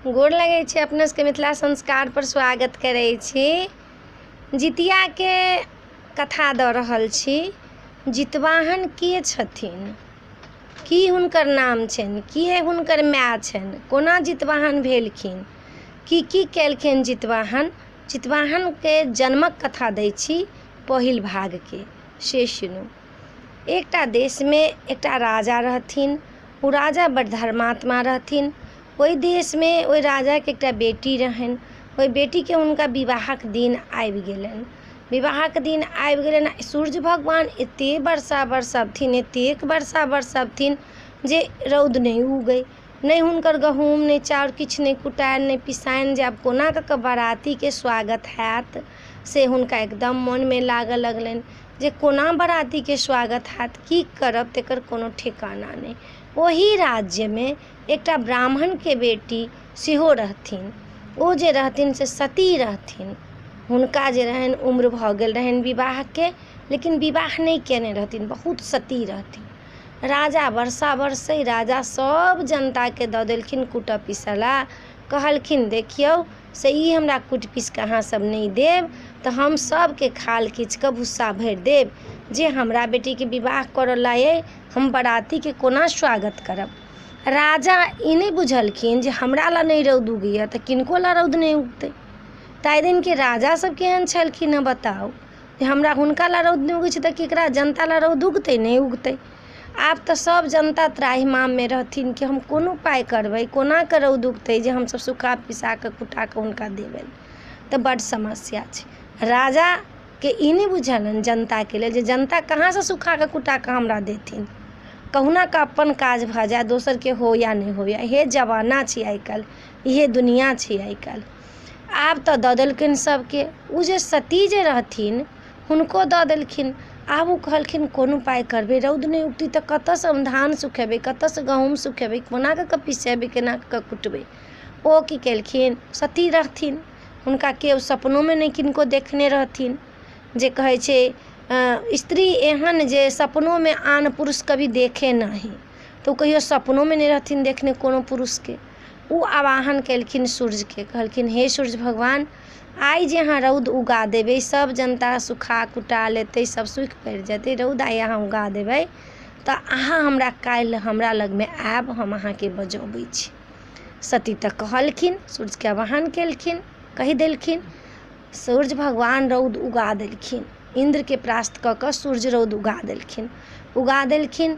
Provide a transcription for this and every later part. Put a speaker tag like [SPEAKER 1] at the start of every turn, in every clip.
[SPEAKER 1] गोर लगै छी, अपने सबके मिथिला संस्कार पर स्वागत करै छी। जितिया के कथा दऽ रहल छी। जितवाहन के छथिन, की हुनकर नाम छनि, की हुनकर माय छनि, कोना जितवाहन भेलखिन, की केलखिन जितवाहन। जितवाहन के जन्मक कथा दै छी पहिल भाग के, से सुनू। एकटा देश में एकटा राजा रहथिन। ओ राजा बड़ धर्मात्मा रहथिन। ओहि देश में ओहि राजा के एकटा बेटी रहनि। ओहि बेटी के हुनका विवाहक दिन आबि गेलनि। विवाहक दिन आबि गेलनि। सूर्य भगवान एते वर्षा बरसबथिन, एतेक वर्षा बरसबथिन जे रौद नहीं उगै, नहीं हुनकर गहूँम नहीं चाउर किछु नहीं कुटाइन नहीं पिसाइन। जे आब कोना कऽ बराती के स्वागत हैत से हुनका एकदम मन में लागऽ लगलनि जे कोना बराती के स्वागत हैत, की करब तेकर कोनो ठिकाना नहीं। ओही राज्य में एकटा ब्राह्मण के बेटी सेहो रहथिन। ओ जे रहथिन से सती रहथिन। हुनका जे रहनि उम्र भऽ गेल रहनि विवाह के, लेकिन विवाह नहीं केने रहथिन, बहुत सती रहथिन। राजा वर्षा बरसै, राजा सब जनता के दऽ देलखिन कूटऽ पिसला। कहलखिन देखियौ से ई हमरा कूट पीस के अहाँ सब नहीं देब तऽ हम सबके खाल खींच कऽ भुस्सा भरि देब। जे हमरा बेटी के विवाह करऽ लाए हम बराती के कोना स्वागत करब। राजा ई नहीं बुझलखिन जे हमरा ला नहीं रौद उगैया तऽ किनको ला रौद नहीं उगतै। ताहि दिन के राजा सब केहन छलखिन हँ बताउ, जे हमरा हुनका ला रौद नहीं उगै छै तऽ केकरा जनता ला रौद उगतै, नहीं उगतै। आब तऽ सब जनता त्राहिमाम में रहथिन कि हम कोन उपाय करबै, कोना कऽ रौद उगतै जे हमसब सुखा पिसा कऽ कुटा कऽ हुनका देबनि। तऽ बड्ड समस्या छै। राजा के ई नहीं बुझलनि जनता के लेल जे जनता कहाँ से सुखा कऽ कुटा कऽ हमरा देथिन। कहुना कऽ अपन काज भऽ जाए, दोसर के हो या नहीं हो। इहे जमाना छै आइ काल्हि, इहे दुनिया छै आइ काल्हि। आब तऽ दऽ देलखिन सबके। उ जे सती जे रहथिन हुनको दऽ देलखिन। आब उ कहलखिन कोन उपाय करबै, रौद नहीं उगतै तऽ कतऽसँ हम धान सुखेबै, कतऽसँ गहूँम सुखेबै, कोना कऽ पिसेबै, केना कऽ कुटबै। ओ की केलखिन, सती रहथिन, हुनका केओ सपनो में नहीं किनको देखने रहथिन। जे कहै छै स्त्री एहन जे सपनों में आन पुरुष कभी देखे नहीं, तो कहियो सपनों में नहीं रहथिन देखने कोनो पुरुष के। उ आवाहन केलखिन सूर्य के, कहलखिन हे सूर्य भगवान, आइ जे अहाँ रौद उगा देबै, सब जनता सुखा कुटा लेतै, सब सूखि पड़ि जेतै, रौद आइ अहाँ उगा देबै तऽ अहाँ हमरा काल्हि हमरा लग में आयब, हम अहाँके बजबै छी। सती तऽ कहलखिन, सूर्य के आवाहन केलखिन, कहि देलखिन। सूर्य भगवान रौद उगा देलखिन। इंद्र के परास्त कऽ कऽ सूर्य रौद उगा देलखिन।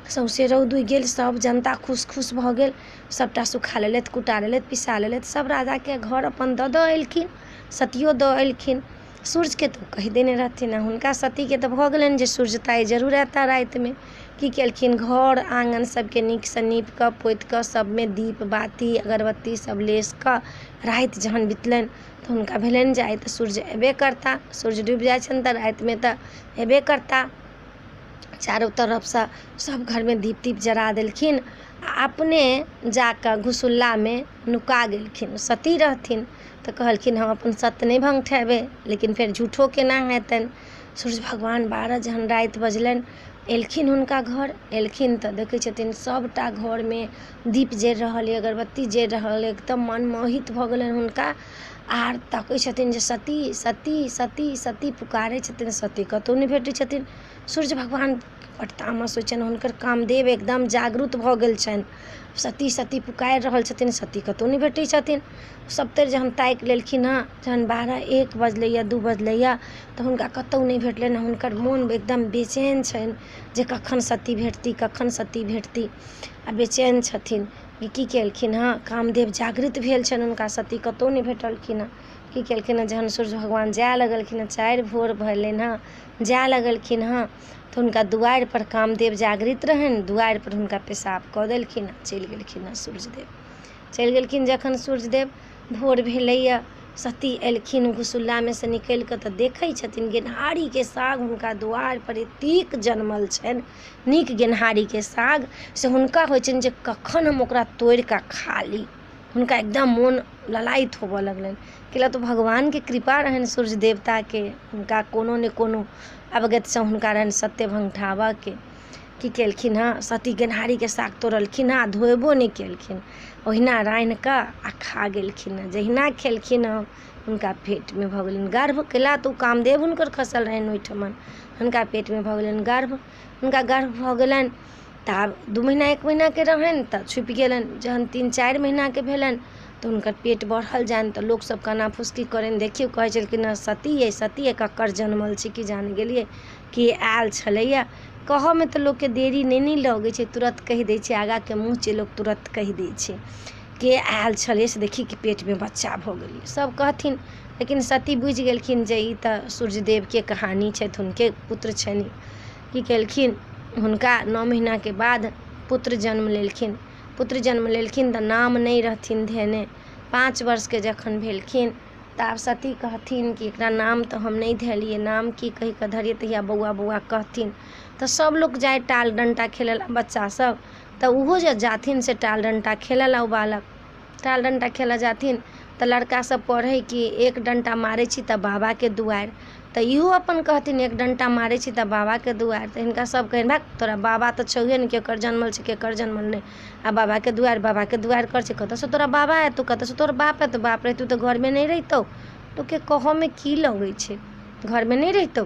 [SPEAKER 1] सौंसे रौद उगि गेल, सब जनता खुश खुश भऽ गेल। सबटा सुखा लेलथि, कुटा लेलथि, पिसा लेलथि। सब राजा के घर अपन दऽ एलखिन, सतियो दऽ एलखिन। सूर्य के तऽ कहि देने रहथिन, हुनका सती के तऽ भऽ गेलनि जे सूर्य तऽ आइ जरूर एता राति में। की केलखिन, घर आँगन सबके नीक सँ नीप कऽ पोति कऽ सब में दीप बाती अगरबत्ती सब लेस कऽ राति जहन बितलनि तऽ हुनका भेलनि जे आइ तऽ सूर्य एबे करता। सूर्य डूबि जाइ छनि तऽ राति में तऽ एबे करता। चारों तरफ से सब घर में दीप तीप जरा देलखिन। अपने जाकऽ घुसुल्ला में नुका गेलखिन। सती रहथिन तऽ कहलखिन हम अपन सत्य नहीं भंगठेबै, लेकिन फेर झूठो केना हेतनि। सूर्य भगवान 12 जहन राति बजलनि एलखिन हुनका घर। एलखिन तऽ देखै छथिन सबटा घर में दीप जरि रहल अइ, अगरबत्ती जरि रहल अइ। एकदम मन मोहित भऽ गेलनि हुनका। आर तकै छथिन जे सती सती सती सती पुकारै छथिन, सती कतौ नहीं भेटै छथिन। सूर्य भगवान बड्ड तामस होइ छनि, हुनकर कामदेव एकदम जागृत भऽ गेल छनि। सती सती पुकारि रहल छथिन, सती कतौ नहीं भेटै छथिन। सबतरि जहन ताकि लेलखिन हँ, जहन 12-1 बजलैया 2 बजलैया तऽ हुनका कतौ नहीं भेटलनि। हुनकर मोन एकदम बेचैन छनि जे कखन सती भेटती, कखन सती भेटती, आ बेचैन छथिन। की केलखिन हँ, कामदेव जागृत भेल छनि हुनका, सती कतौ नहीं भेटलखिन हँ। की केलखिन हँ, जहन सूर्य भगवान जाए लगलखिन हँ, 4 भोर भेलनि हँ, जाए लगलखिन हँ तऽ हुनका दुआरि पर कामदेव जागृत रहनि। दुआरि पर हुनका पेशाब कऽ देलखिन। चलि गेलखिन हँ सूर्यदेव। चलि गेलखिन जखन सूर्यदेव, भोर भेलैया, सती एलखिन घुसुल्ला में से निकलि कऽ तऽ देखै छथिन गेनहारी के साग हुनका दुआरि पर एतेक जनमल छनि, नीक गेनहारी के साग से हुनका होइ छनि जे कखन हम ओकरा तोड़ि कऽ खा ली। हुनका एकदम मोन ललायत होबऽ लगलनि। कैला तऽ भगवान के कृपा रहनि सूर्य देवता के, हुनका कोनो ने कोनो अवगत से हुनका रहनि सत्य भंगठाबऽ के। की केलखिन हँ, सती गेनहारीके साग तोड़लखिन हँ, धोएबो नहि केलखिन, ओहिना रान्हि कऽ आ खा गेलखिन हँ। जहिना खेलखिन हँ हुनका पेटमे भऽ गेलनि गर्भ, केला तऽ ओ कामदेव हुनकर खसल रहनि ओहिठमन, हुनका पेटमे भऽ गेलनि गर्भ। हुनका गर्भ भऽ गेलनि तऽ आब 2 महीना 1 महीनाके रहनि तऽ छुपि गेलनि। जहन 3-4 महीनाके भेलनि तऽ हुनकर पेट बढ़ल जानि तऽ लोकसभ काना फुसकी करनि, देखियौ कहै छलखिन हँ सती अइ ककर जनमल छै कि जान गेलियै, के आयल छलैया। कहऽमे तऽ लोकके देरी नहि लगै छै, तुरत कहि दै छै, आगाँके मुँह छै लोक तुरत कहि दै छै के आयल छलै से देखी कि पेटमे बच्चा भऽ गेलै सब कहथिन। लेकिन सती बुझि गेलखिन जे ई तऽ सूर्यदेवके कहानी छथि, हुनके पुत्र छनि। की केलखिन, हुनका 9 महीनाके बाद पुत्र जन्म लेलखिन। पुत्र जन्म लेलखिन तऽ नाम नहि रहथिन धेने। 5 वर्षके जखन भेलखिन तऽ आब सती कहथिन कि एकरा नाम तऽ हम नहि धेलियै, नाम की कहि कऽ धरियै, तहिया बौआ बौआ कहथिन। तऽ सब लोग जाए टाल डंटा खेलऽ ला, बच्चा सब तऽ उहो जे जाथिन से टाल डंटा खेलऽ ला, ओ बालक टाल डंटा खेलऽ जाथिन तऽ लड़का सब पढ़ै कि 1 डंटा मारै छी तऽ बाबाके दुआरि, तऽ इहो अपन कहथिन 1 डंटा मारै छी तऽ बाबाके दुआरि। तऽ हिनका सब कहनि भाग तोरा बाबा तऽ छौहे नहि, केकर जन्मल छै केकर जन्मल नहि, आ बाबाके दुआरि कर छै, कतऽसँ तोरा बाबा एतौ, कतऽसँ तोरा बाप एतौ, बाप रहितौ तऽ घरमे नहि रहितौ, तोके कहऽमे की लगै छै, घरमे नहि रहितौ।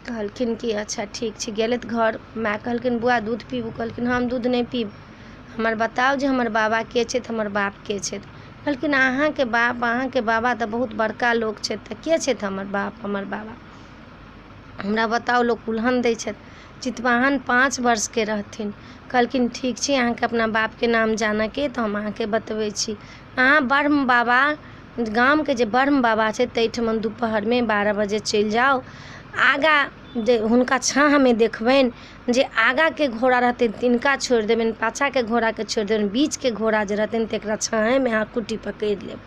[SPEAKER 1] कहलखिन कि अच्छा ठीक छै। गेलथि घर, माय कहलखिन बौआ दूध पीबू, कहलखिन हम दूध नहि पीब, हमर बताउ जे हमर बाबा के छथि, हमर बाप के छथि। कहलखिन अहाँके बाप अहाँके बाबा तऽ बहुत बड़का लोक छथि, तऽ के छथि हमर बाप हमर बाबा, हमरा बताउ। लोक उल्हन दै छथि। जितवाहन 5 वर्षके रहथिन। कहलखिन ठीक छै, अहाँके अपना बापके नाम जानऽके तऽ हम अहाँके बतबै छी। अहाँ ब्रह्म बाबा, गामके जे ब्रह्म बाबा छै ताहिठमन दुपहरमे 12 बजे चलि जाउ, आगाँ हुनका छाहमे देखबनि जे आगाँके घोड़ा रहतनि तिनका छोड़ि देबनि, पाछाँके घोड़ाके छोड़ि देबनि, बीचके घोड़ा जे रहतनि तकरा छाहेमे अहाँ कुट्टी पकड़ि लेब।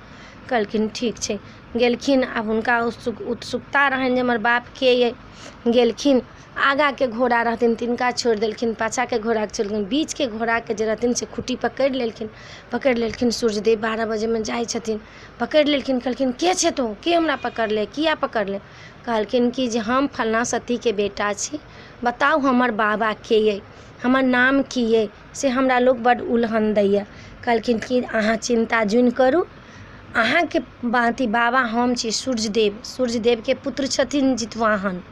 [SPEAKER 1] कहलखिन ठीक छै। गेलखिन, आब हुनका उत्सुकता रहनि जे हमर बाप के अइ। गेलखिन, आगाँके घोड़ा रहथिन तिनका छोड़ि देलखिन, पाछाँके घोड़ाके छोड़ि देलखिन, बीचके घोड़ाके जे रहथिन से खुट्टी पकड़ि लेलखिन। सूर्यदेव 12 बजेमे जाइ छथिन, पकड़ि लेलखिन। कहलखिन के छै तू, के हमरा पकड़ले, किया पकड़ले। कहलखिन कि जे हम फलना सतीके बेटा छी, बताउ हमर बाबा के अइ, हमर नाम की अइ, से हमरा लोक बड्ड उल्हन दैए। कहलखिन कि अहाँ चिन्ता जुनि करू, अहाँके बाबा हम छी सूर्यदेव, सूर्यदेवके पुत्र छथिन जितवाहन,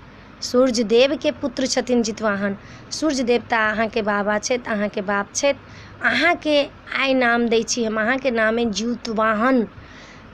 [SPEAKER 1] सूर्यदेवके पुत्र छथिन जितवाहन। सूर्य देवता अहाँके बाबा छथि, अहाँके बाप छथि। अहाँके आइ नाम दै छी हम, अहाँके नाम अइ जितवाहन।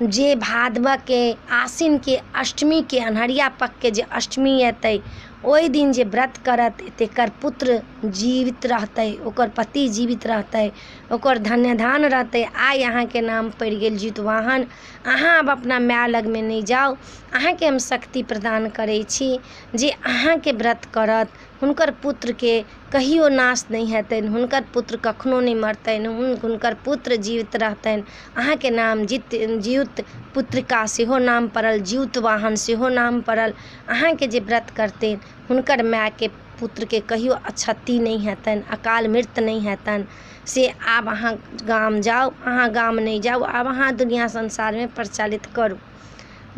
[SPEAKER 1] जे भादवके आसिनके अष्टमीके अन्हरिया पकके जे अष्टमी एतै, ओहि दिन जे व्रत करत तेकर पुत्र जीवित रहतै, ओकर पति जीवित रहतै, ओकर धन्यधान रहतै। आइ अहाँके नाम पड़ि गेल जितवाहन। अहाँ आब अपना माय लगमे नहि जाउ, अहाँके हम शक्ति प्रदान करै छी जे अहाँके व्रत करत, हुनकर पुत्रके कहियो नाश नहि हेतनि, हुनकर पुत्र कखनो नहि मरतनि, हुनकर पुत्र जीवित रहतनि। अहाँके नाम जीवित पुत्रिका सेहो नाम पड़ल, जितवाहन सेहो नाम पड़ल। अहाँके जे व्रत करतनि हुनकर मायके पुत्रके कहियो अक्षति नहि हेतनि, अकाल मृत्यु नहि हेतनि। से आब अहाँ गाम जाउ, अहाँ गाम नहि जाउ, आब अहाँ दुनिया संसारमे प्रचलित करू।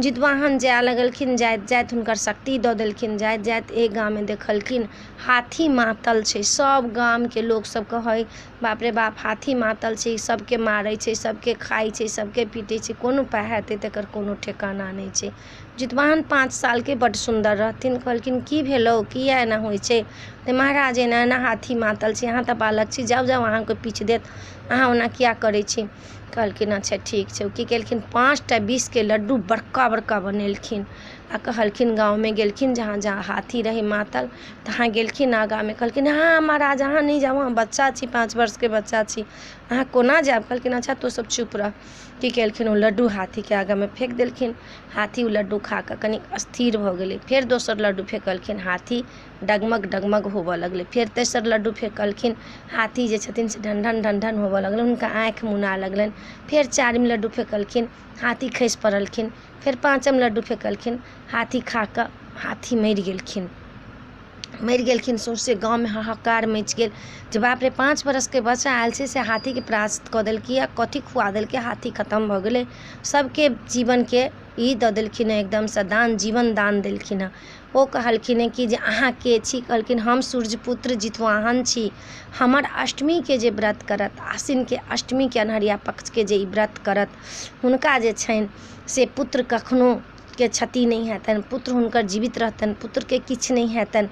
[SPEAKER 1] जितवाहन जाय लगलखिन, जाइत जाइत हुनकर शक्ति दऽ देलखिन। जाइत जाइत एक गाममे देखलखिन हाथी मातल छै। सब गामके लोक सब कहै बाप रे बाप, हाथी मातल छै, सबके मारै छै, सबके खाइ छै, सबके पीटै छै, कोन उपाय हेतै तकर कोनो ठेकाना नहि छै। जितवाहन 5 सालके बड्ड सुन्दर रहथिन। कहलखिन की भेलौ, किया एना होइ छै। तऽ महाराज एना एना हाथी मातल छै, अहाँ तऽ बालक छी, जाउ जाउ अहाँके पीछ देत, अहाँ ओना किया करै छी। कहलखिन अच्छा ठीक छै। ओ की केलखिन, 5टा विषके लड्डू बड़का बड़का बनेलखिन आ कहलखिन, गाँवमे गेलखिन जहाँ जहाँ हाथी रहै मातल तहाँ गेलखिन आगाँमे। कहलखिन हाँ महाराज अहाँ नहीं जाउ, अहाँ बच्चा छी, 5 वर्षके बच्चा छी, अहाँ कोना जायब। कहलखिन अच्छा तू सब चुप रह। की केलखिन, ओ लड्डू हाथीके आगाँमे फेंक देलखिन। हाथी ओ लड्डू खा कऽ कनि स्थिर भऽ गेलै। फेर दोसर लड्डू फेंकलखिन, हाथी डगमग डगमग होबऽ लगलै। फेर तेसर लड्डू फेंकलखिन, हाथी जे छथिन से ढनढन ढनढन होबऽ लगलै, हुनका आँखि मुना लगलनि। फेर 4म लड्डू फेंकलखिन, हाथी खसि पड़लखिन। फेर 5म लड्डू फेंकलखिन, हाथी खा कऽ हाथी मरि गेलखिन। मरि गेलखिन। सौंसे गाँवमे हाहाकार मचि गेल जे बाप रे 5 बरसके बच्चा आयल छै से हाथीके परास्त कऽ देलकै या कथी खुआ देलकै, हाथी खत्म भऽ गेलै। सबके जीवनके ई दऽ देलखिन एकदमसँ दान, जीवन दान देलखिन हँ। ओ कहलखिन कि जे अहाँ के छी? कहलखिन हम सूर्यपुत्र जितवाहन छी। हमर अष्टमीके जे व्रत करत, आसिनके अष्टमीके अन्हरिया पक्षके जे ई व्रत करत, हुनका जे छनि से पुत्र कखनो के क्षति नहीं हेतनि, पुत्र हुनकर जीवित रहतनि, पुत्र के किछु नहीं हेतनि,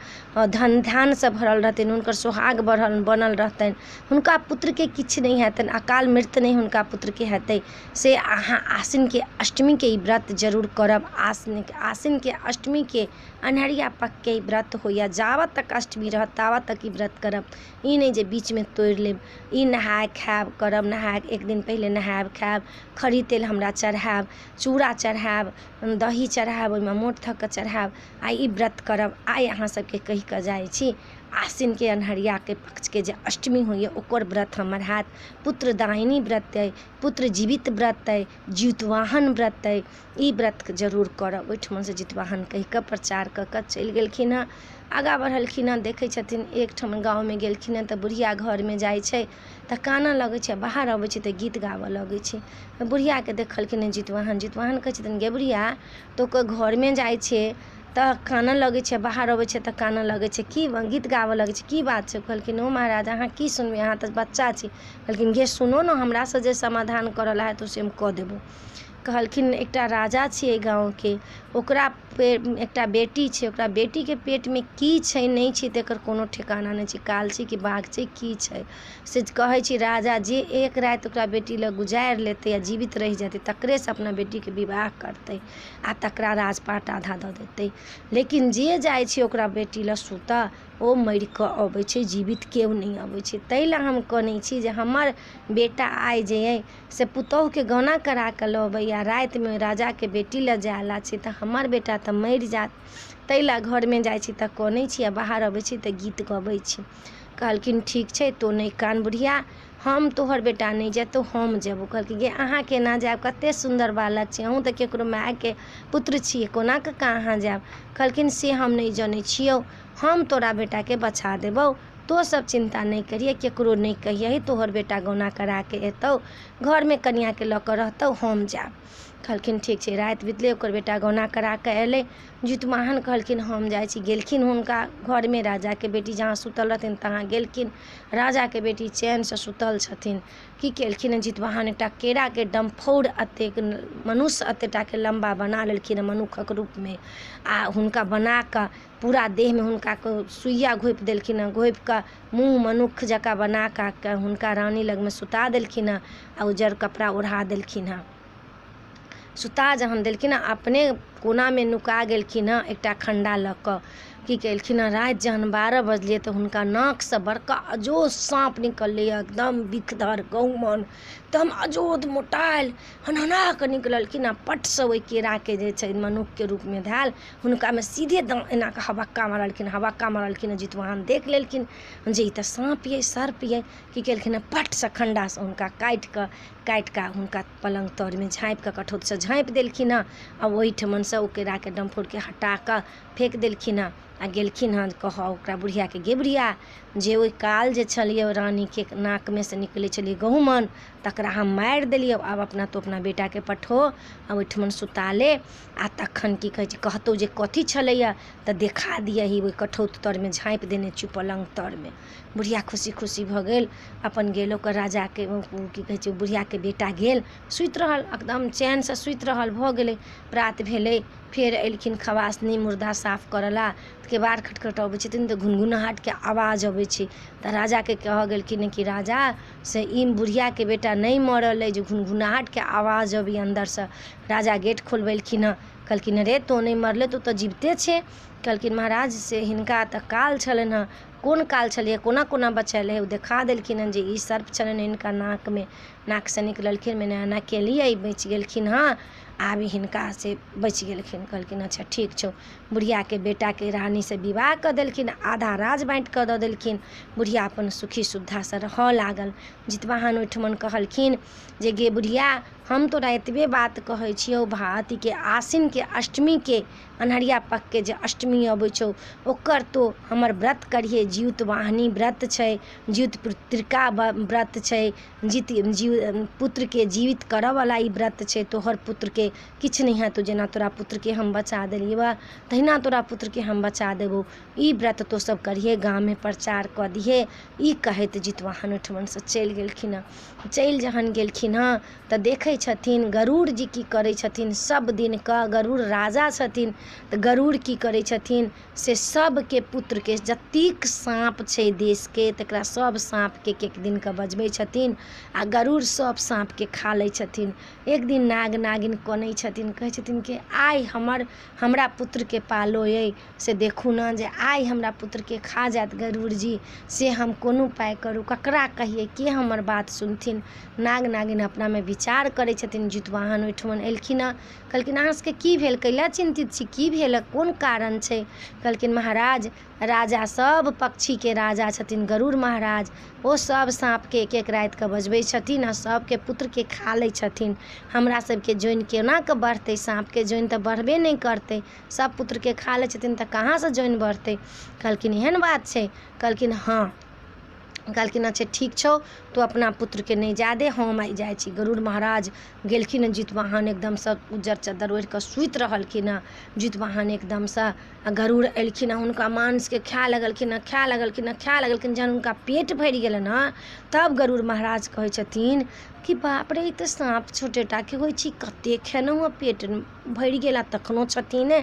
[SPEAKER 1] धन ध्यानसँ भरल रहतनि, हुनकर सोहाग बनल रहतनि, हुनका पुत्र के किछु नहीं हेतनि, अकाल मृत्यु नहीं हुनका पुत्र के हेतै। से अहाँ आसिन के अष्टमी के ई व्रत जरूर करब। आसिन के अष्टमी के अन्हरिया पक्ष के ई व्रत होइया, जावत तक अष्टमी रहत तावत तक ई व्रत करब। ई नहीं जे बीच में तोड़ि लेब। ई नहाय खायब करब, नहाय एक दिन पहिले नहायब खायब, खरी तेल हमरा चढ़ायब, चूड़ा चढ़ायब, दही चढ़ायब, ओहिमे मोट थक चढ़ायब। आ ई व्रत करब। आइ अहाँ सबके कहि कऽ जाइ छी, आसिन के अन्हरिया के पक्ष के जे अष्टमी होइए ओकर व्रत हमर हैत। पुत्र दायिनी व्रत अइ, पुत्र जीवित व्रत अइ, जितवाहन व्रत अइ। ई व्रत जरूर करब। ओहिठमनसँ जितवाहन कहि कऽ प्रचार कऽ कऽ चलि गेलखिन हँ। आगाँ बढ़लखिन हँ। देखै छथिन एकठम गाँवमे गेलखिन हँ तऽ बुढ़िया घरमे जाइ छै तऽ कानऽ लगै छै, बाहर अबै छै तऽ गीत गाबऽ लगै छै। बुढ़ियाके देखलखिन हँ जितवाहन कहै छथिन गे बुढ़िया तो घरमे जाइ छै तऽ कानऽ लगै छै, बाहर अबै छै तऽ कानऽ लगै छै, की गीत गाबऽ लगै छै, की बात छै? कहलखिन ओ महाराज अहाँ की सुनबै, अहाँ तऽ बच्चा छी। कहलखिन गे सुनो ने, हमरासँ जे समाधान करल है से हम कऽ देबौ। कहलखिन एकटा राजा छियै गाँवके, ओकरा एकटा बेटी छै, ओकरा बेटीके पेटमे की छै नहि छै तेकर कोनो ठिकाना नहि छै, काल छै कि बाघ छै की छै से कहै छी। राजा जे एक राति ओकरा बेटी लग गुजारि लेतै या जीवित रहि जेतै तकरेसँ अपना बेटीके विवाह करतै आ तकरा राजपाट आधा दऽ देतै। लेकिन जे जाइ छै ओकरा बेटी लग सुतऽ ओ मरि कऽ अबै छै, जीवित केओ नहि अबै छै। ताहि लए हम कहै छी जे हमर बेटा आइ जे अइ से पुतहुके गौना करा कऽ लऽ अबैया, रातिमे राजाके बेटी लऽ जायला छै तऽ हमर बेटा तऽ मरि जायत। ताहि लए घरमे जाइ छी तऽ कनै छी आ बाहर अबै छी तऽ गीत गबै छी। कहलखिन ठीक छै, तो नहि कान बुढ़िया, हम तोहर बेटा नहीं जेतौ, हम जेबौ। कहलखिन गे अहाँ केना जायब, कतेक सुन्दर बालक छी, अहूँ तऽ केकरो मायके पुत्र छियै, कोना कऽ अहाँ जायब? कहलखिन से हम नहीं जनै छियौ, हम तोरा बेटाके बचा देबौ, तो सब चिंता नहीं करिए, केकरो नहीं कहिए, तोहर बेटा गौना करा के एतौ, घरमे कनियाके लऽ कऽ रहतौ, हम जायब। कहलखिन ठीक छै। राति बितलै, ओकर बेटा गौना करा कऽ एलै। जितवाहन कहलखिन हम जाइ छी। गेलखिन हुनका घरमे, राजाके बेटी जहाँ सुतल रहथिन तहाँ गेलखिन। राजाके बेटी चैनसँ सुतल छथिन। की केलखिन जितवाहन एकटा केराके डम्फौर एतेक मनुष्य एतेकटाके लम्बा बना लेलखिन मनुक्खक रूपमे आ हुनका बना कऽ पूरा देहमे हुनका सुइया घोपि देलखिन हँ, घोपि कऽ मुँह मनुक्ख जकाँ बना कऽ हुनका रानी लगमे सुता देलखिन हँ आ उज्जर कपड़ा ओढ़ा देलखिन हँ। सुता जहन देलखिन हँ, अपने कोनामे नुका गेलखिन हँ एकटा खंडा लऽ कऽ। की केलखिन हँ, राति जहन 12 बजलै तऽ हुनका नाकसँ बड़का अजोद साँप निकललै, एकदम बिखधर गहुमन, एकदम अजोद मोटायल, हनहना कऽ निकललखिन हँ। पटसँ ओहि केराके जे छै मनुक्खके रूपमे धायल हुनकामे सीधे एना कऽ हबक्का मारलखिन। जितवाहन देख लेलखिन जे ई तऽ साँप अइ, सर्प अइ। की केलखिन हँ, पटसँ खंडासँ हुनका काटि कऽ हुनका पलङ्ग तरमे झाँपि कऽ कठौतसँ झाँपि देलखिन हँ आ ओहिठमनसँ ओ केराके डम्फोरके हटा कऽ फेंक देलखिन हँ आ गेलखिन हँ कहऽ ओकरा बुढ़ियाके गे बुढ़िया जे ओहि काल जे छलियै रानीके नाकमे से निकलै छलियै गहुमन तकरा हम मारि देलियै, आब तो अपना बेटाके पठो आ ओहिठमन सुता ले आ तखन की कहै छै कहतौ जे कथी छलैया तऽ देखा दियही, ओहि कठौत तरमे झाँपि देने छी पलङ्ग तरमे। बुढ़िया खुशी भऽ गेल, अपन गेल ओकर राजाके की कहै छै बुढ़ियाके बेटा गेल, सुति रहल, एकदम चैनसँ सुति रहल। भऽ गेलै, प्रात भेलै, फेर एलखिन खवासनी मुर्दा साफ करला, केबाड़ खटखटबै छथिन तऽ घुनघुनाहटके आवाज अबै छै तऽ राजाके कहऽ गेलखिन कि राजा से ई बुढ़ियाके बेटा नहीं मरल अइ जे घुनघुनाहटके आवाज अबै अन्दरसँ। राजा गेट खोलबेलखिन हँ, कहलखिन रे तो नहीं मरले, तो जीविते छै। कहलखिन महाराज से हिनका तऽ काल छलनि हँ, कोन काल छलै, कोना कोना बचायल है, ओ देखा देलखिन हँ जे ई सर्प छलनि हिनका नाकमे, नाकसँ निकललखिन, मैंने एना केलियै, बचि गेलखिन हँ, आब हिनका से बचि गेलखिन। कहलखिन अच्छा ठीक छौ। बुढ़ियाके बेटाके रानीसँ विवाह कऽ देलखिन, आधा राज बाँटि कऽ दऽ देलखिन। बुढ़िया अपन सुखी सुविधासँ रहऽ लागल। जितवाहन ओहिठमन कहलखिन जे गे बुढ़िया हम तोरा एतबे बात कहै छियौ भात के आसिन के अष्टमी के अन्हरिया पख के जे अष्टमी अबै छौ ओकर तो हमर व्रत करिहे। जीवितवाहिनी व्रत छै, जीवित पुत्रिका व्रत छै, पुत्र के जीवित करऽ वाला ई व्रत छै। तोहर पुत्र के किछु नहीं है, तो जेना तोरा पुत्र के हम बचा देलिए बा तहिना तोरा पुत्र के हम बचा देबो। ई व्रत तो सब करिहे, गाँव में प्रचार कऽ दिहे। ई कहैत जितवाहन ओहिठमन से चलि गेलखिन हँ। चलि जहन गेलखिन हँ तऽ देखै छथिन गरुड़ जी की करै छथिन। सब दिन का गरुड़ राजा छथिन तऽ गरुड़ की करै छथिन से सबके पुत्र के जतेक साँप छै देश के तकरा सब साँप के एक दिन का बजबै छथिन आ गरुड़ सब साँप के खा लै छथिन। एक दिन नाग नागिन कनै छथिन, कहै छथिन कि आइ हमरा पुत्र के पालो अइ से देखू न जे आइ हमरा पुत्र के खा जायत गरुड़ जी, से हम कोनो उपाय करू, ककरा कहिए, के हमर बात सुनथिन। नाग नागिन अपना में विचार करै छथिन। जितवाहन ओहिठमन एलखिन हँ, कहलखिन अहाँ सबके की भेल, कैला चिंतित छी, की भेल, कोन कारण छै। कहलखिन महाराज राजा सब पक्षी के राजा छथिन गरुड़ महाराज, ओ सब साँप के एक एक राति के बजबै छथिन आ सबके पुत्र के खा लै छथिन। हमरा सबके जोइन केना के बढ़तै, साँप के जोइन तऽ बढ़बे नहीं करतै, सब पुत्र के खा लै छथिन तऽ कहाँ से जोइन बढ़तै। कहलखिन एहन बात छै। कहलखिन हाँ। कहलखिन अच्छा ठीक छौ, तो अपना पुत्र के नहीं जा दे, हम आई जाइ छी। गरुड़ महाराज गेलखिन। जितवाहन एकदम से उज्जर चद्दर ओढ़ कऽ सुति रहलखिन हँ। जितवाहन एकदम से गरुड़ एलखिन हँ, हुनका मांस के खाए लगलखिन, जहन हुनका पेट भरि गेलन हँ तब गरुड़ महाराज कहै छथिन कि बाप रे, ई तऽ साँप छोटेटा के होइ छी, कते खेलहुँ हँ, पेट भरि गेला तखनो छथिन।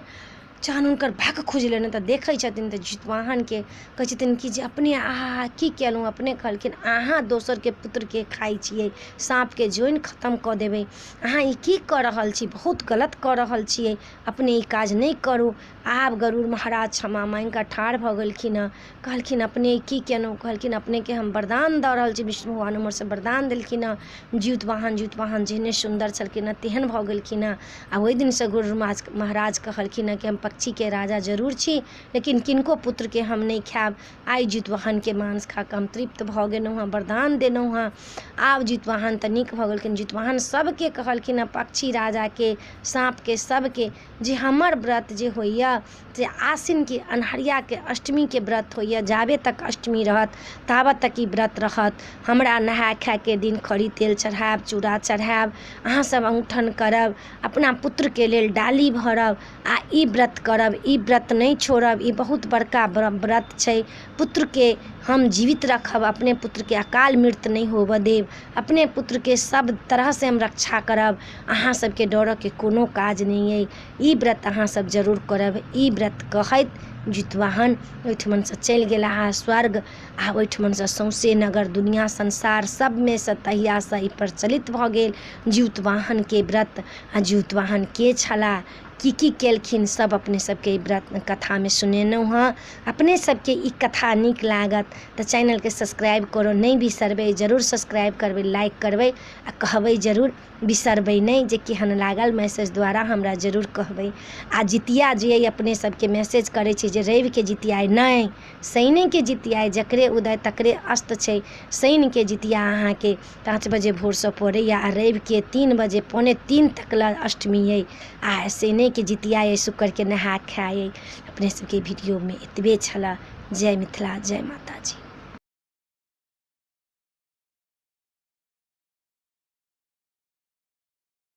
[SPEAKER 1] जहन हुनकर भाग खुजलनि तऽ देखै छथिन तऽ जितवाहन के कहै छथिन कि जे अपने आहा की केलहुँ। अपने कहलखिन अहाँ दोसर के पुत्र के खाइ छियै, साँप के जोइन खत्म कऽ देबै, अहाँ ई की कऽ रहल छी, बहुत गलत कऽ रहल छियै, अपने ई काज नहीं करू। आब गरुड़ महाराज क्षमा मांगि कऽ ठाढ़ भऽ गेलखिन हँ। कहलखिन अपने की केलहुँ। कहलखिन अपने के हम वरदान दऽ रहल छी, विष्णु भगवान हमर से वरदान देलखिन हँ। जितवाहन जेहने सुन्दर छलखिन हँ तेहन भऽ गेलखिन हँ। आ ओहि दिन से गरुड़ महाराज कहलखिन हँ कि हम पक्षी के राजा जरूर छी, लेकिन किनको पुत्र के हम नहीं खायब। आइ जितवाहन के मांस खा कऽ हम तृप्त भऽ गेलहुँ हँ, वरदान देलहुँ हँ। आब जितवाहन तऽ नीक भऽ गेलखिन। जितवाहन सबके कहलखिन हँ, पक्षी राजा के, साँप के, सबके जे हमर व्रत जे होइया से आसिन के अन्हरिया के अष्टमी के व्रत होइया, जाबे तक अष्टमी रहत ताबत तक ई व्रत रहत। हमरा नहाय खाय के दिन खरी तेल चढ़ायब, चूड़ा चढ़ायब, अहाँ सब औंठन करब, अपना पुत्र के लेल डाली भरब आ ई व्रत करब, ई व्रत नहीं छोड़ब। ई बहुत बड़का व्रत छै। पुत्र के हम जीवित रखब, अपने पुत्र के अकाल मृत्यु नहीं होबऽ देब, अपने पुत्र के सब तरह से हम रक्षा करब। अहाँ सबके डरऽ के कोनो काज नहीं अइ, ई व्रत अहाँ सब जरूर करब। ई व्रत कहैत जितवाहन ओहिठमन से चलि गेला स्वर्ग। आ ओहिठमन से सौंसे नगर दुनिया संसार सब में से तहिया से ई प्रचलित भऽ गेल जितवाहन के व्रत। आ जितवाहन के छला, की केलखिन, सब अपने सबके ई व्रत कथा में सुनेलहुँ हँ। अपने सबके ई कथा नीक लागत तऽ चैनल के सब्सक्राइब करो नहीं बिसरबै, जरूर सब्सक्राइब करबै, लाइक करबै आ कहबै जरूर, बिसरबै नहीं जे केहन लागल मैसेज द्वारा हमरा जरूर कहबै। आ जितिया जे अइ अपने सबके मैसेज करै छै जे रवि के जितिया अइ, नहीं शनि के जितिया अइ, जकरे उदय तकरे अस्त छै। शनि के जितिया अहाँ के 5 बजे भोर से पड़ैया आ रवि के 3 बजे 2:45 तक ला अष्टमी अइ। आ शनि के जितिया अइ, शुक्र के नहाय खाय अइ। अपने सबके वीडियो में एतबे छला। जय मिथिला, जय माता जी।